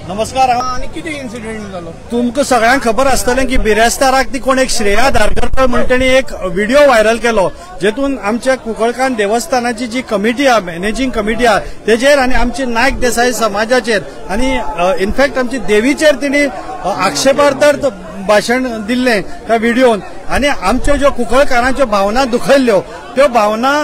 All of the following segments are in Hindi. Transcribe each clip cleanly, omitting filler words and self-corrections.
नमस्कार. आणि किती इन्सिडेंट झालो तुमकां सगळ्यांक खबर आसतलें की बिरेस्ताराक ती कोण एक श्रेया धारगरकर म्हणून तेणी एक व्हिडिओ व्हायरल केलो जेतून आमच्या कुंकळकान देवस्थानाची जी कमिटी आहा मॅनेजिंग कमिटी आहा तेजेर आनी आमची नायक देसाई समाजाचेर आनी इनफॅक्ट आमची देवीचेर तिणी आक्षेपार्थ भाषण दिल्लें त्या व्हिडिओन आनी आमच्यो ज्यो कुंकळकारांच्यो भावना दुखयल्ल्यो त्यो भावना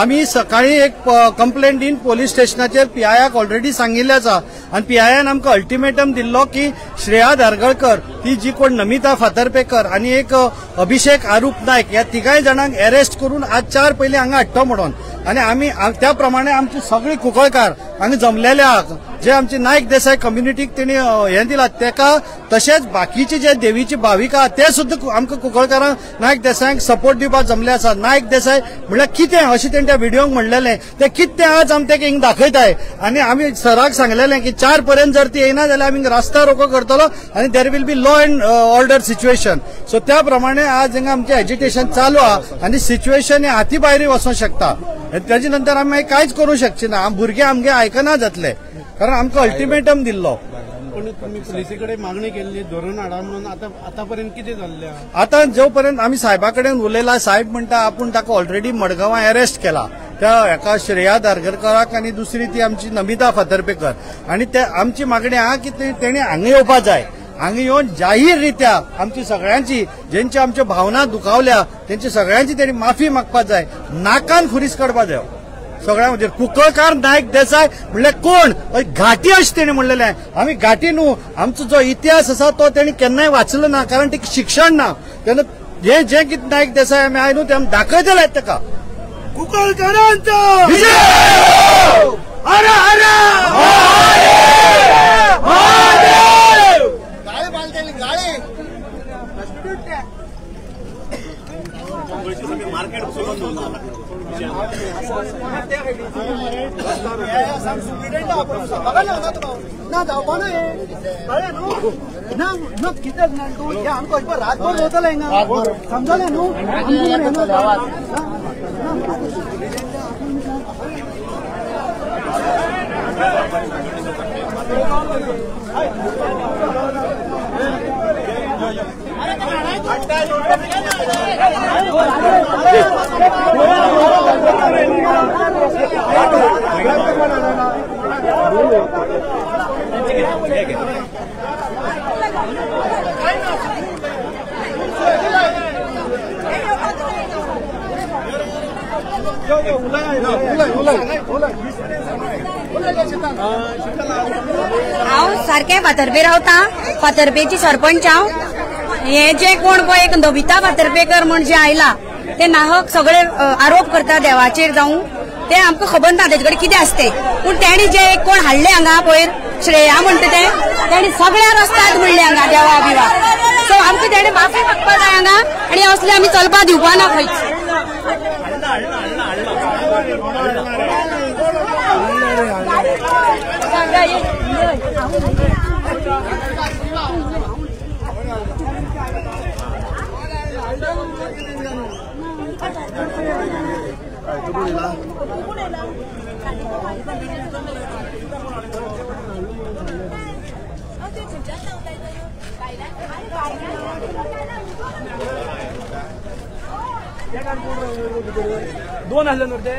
आम्ही सकाळी एक कंप्लेंट इन पोलीस स्टेशनाचेर पीआयआक ऑलरेडी सांगिल्ले आसा आनी पीआयआन आमकां अल्टिमेटम दिल्लो की श्रेया धारगळकर ती जी कोण नमिता फातर्पेकर आनी एक अभिषेक आरूप नायक ह्या तिगाय जाणांक अरेस्ट करून आज 4 पयलीं हांगा हाडटो म्हणून आनी आमी त्या प्रमाणे आमची सगळी कुंकळकार हांगा जमलेले आहात जे आमची नायक देसाई कम्युनिटीक तेणी हें दिलां तेका तशेंच बाकीचे जे देवीचे भाविक आहात ते सुद्दां आमकां कुंकळकारांक नायक देसाईक सपोर्ट दिवपाक जमले आसा. नायक देसाई म्हळ्यार कितें अशें तेणी त्या व्हिडिओक म्हणलेलें ते कितें आज आमी तेका हिंगा दाखयताय आनी आमी सराक सांगलेलें की 4 पर्यंत जर ती येना जाल्यार आमी रास्ता रोको करतलो आनी there will be law and order situation. So त्या प्रमाणे आज हिंगा आमचें एजिटेशन चालू आहा आनी सिच्युएशन हें हाती भायर वचूंक शकता. त्याच्या नंतर आमी कांयच करूंक शकचे ना. भुरगे आमगे आयकना जातले कारण आमकां अल्टिमेटम दिल्लो. पण तुम्ही पुलिसेकडे मागणी केली धोरण हाडा म्हणून आतापर्यंत कितें जाल्लें आहा? आता जो पर्यंत आमी साहेबा कडेन उलयला साहेब म्हणटा आपूण ताका ऑलरेडी मडगांवां अरेस्ट केला त्या एका श्रेया धारगरकराक आनी दुसरी ती आमची नमिता फातर्पेकर आनी ते आमची मागणी आहा की तेणी हांगा येवपाक जाय. हांगा येवन जाहीर रित्या आमची सगळ्यांची जेंची आमच्यो भावना दुखावल्या तेंची सगळ्यांची तेणी माफी मागपाक जाय. नाकान खुरीस काडपाक जाय सगळ्यां म्हणजे कुंकळकार नायक देसाई म्हणल्यार कोण घाटी अशें तेणी म्हणलेलें. आमी घाटी न्हू आमचो जो इतिहास आसा तो तेणी केन्नाय वाचलो ना कारण ते शिक्षण ना तेन्ना हे जे कितें नायक देसाई आमी आय न्हू ते आमी दाखयतले तेका. कुंकळकारांचो विजय हर हर महादेव. गाळे बालदेली गाळे मार्केट रातभर होतले समजले न्हू हांव सारकें फातर्पे रावता फातर्पेची सरपंच हांव. हे जे कोण पळय एक नमिता फातर्पेकर म्हण जे आयला ते नाहक सगळे आरोप करता देवाचेर जावं ते आमकां खबर ना तेजे कडेन कितें आसते पूण तेणी जे कोण हाडले हांगा पयर श्रेया म्हणटा ते तेणी सगळ्या रस्त्यात म्हणले हांगा देवा बिवा. सो आमकां तेणे माफी मागपाक जाय हांगा आनी असले आमी चलपा दिवपा ना खंयच. दोन आसले न्हू ते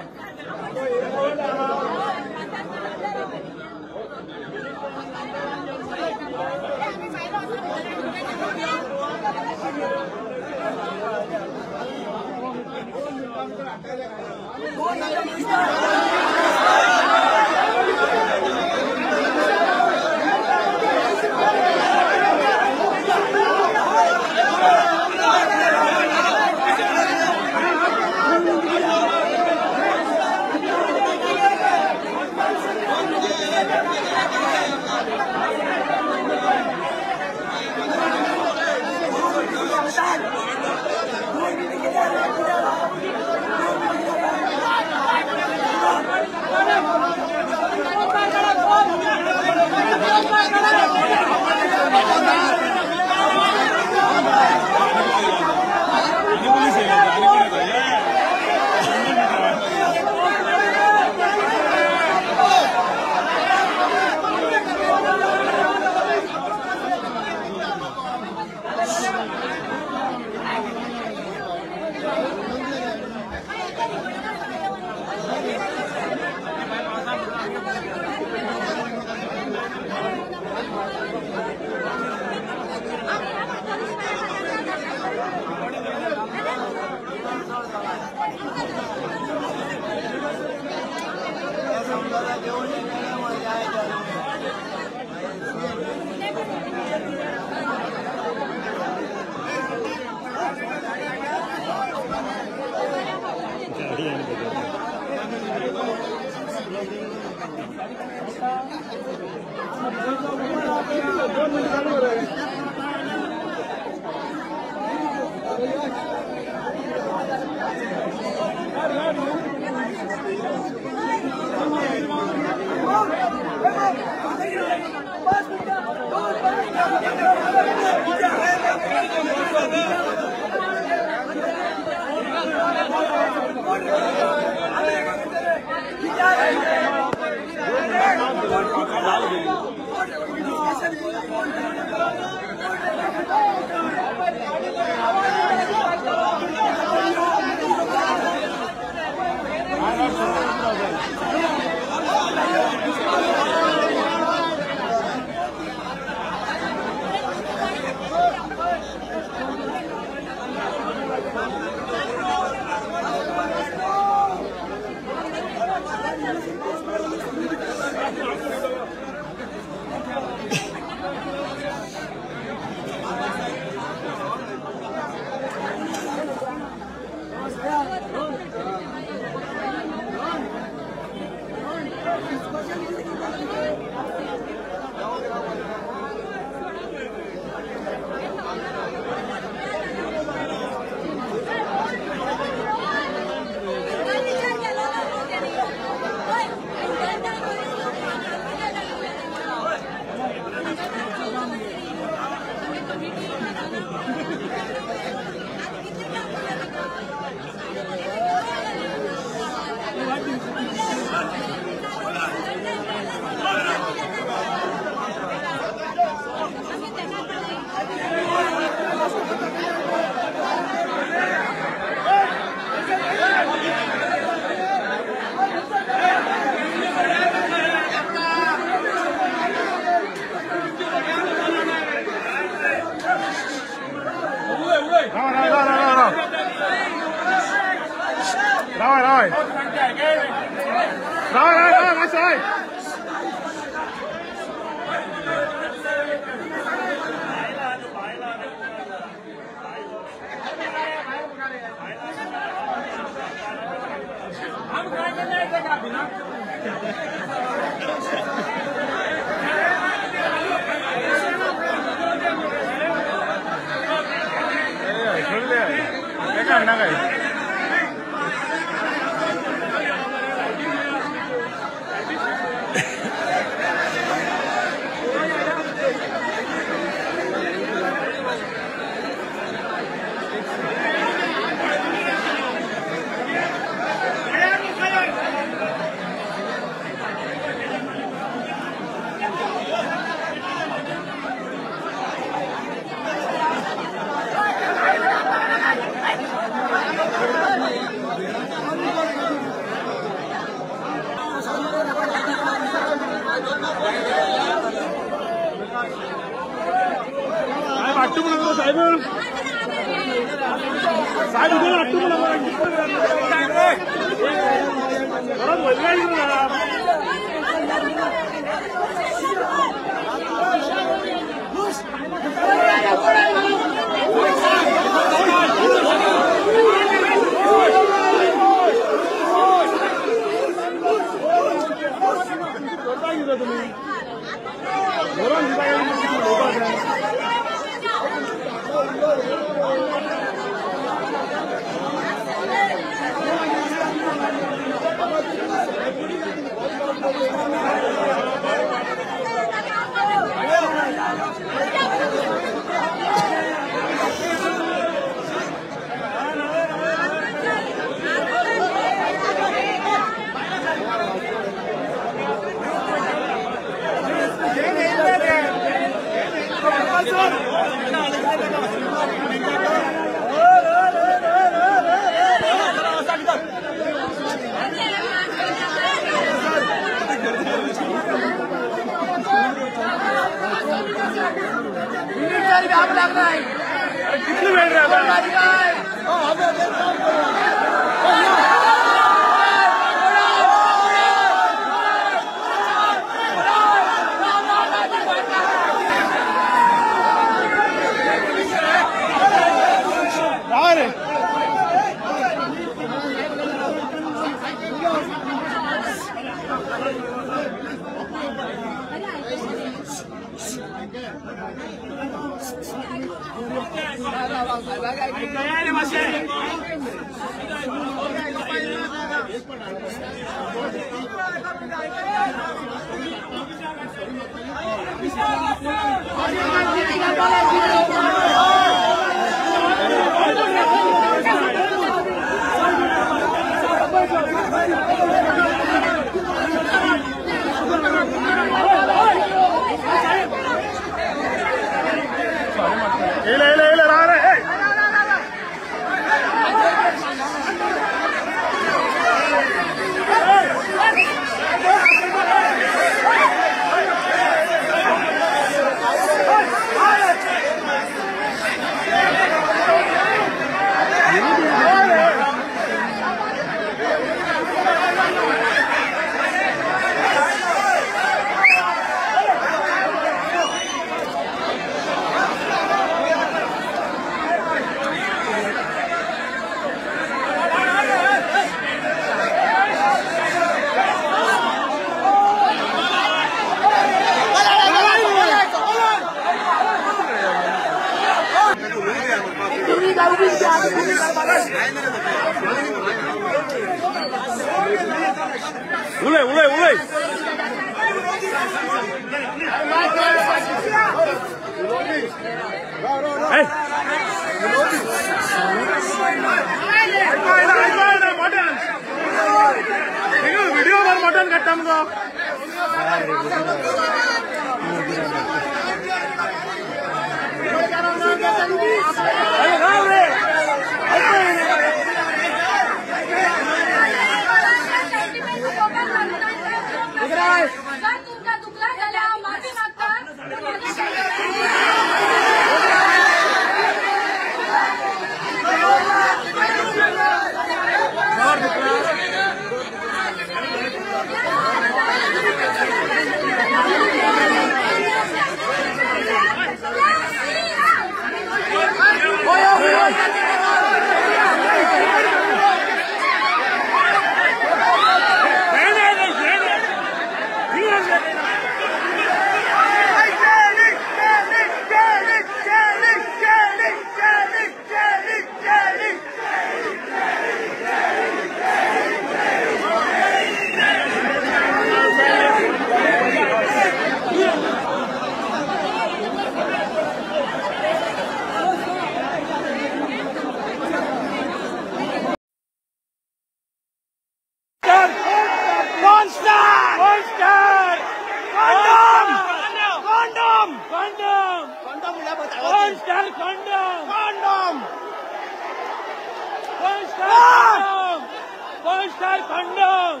5 star condom.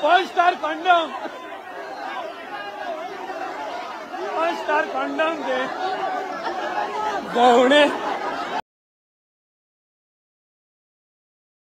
5 star condom. 5 star condom दे. गवणे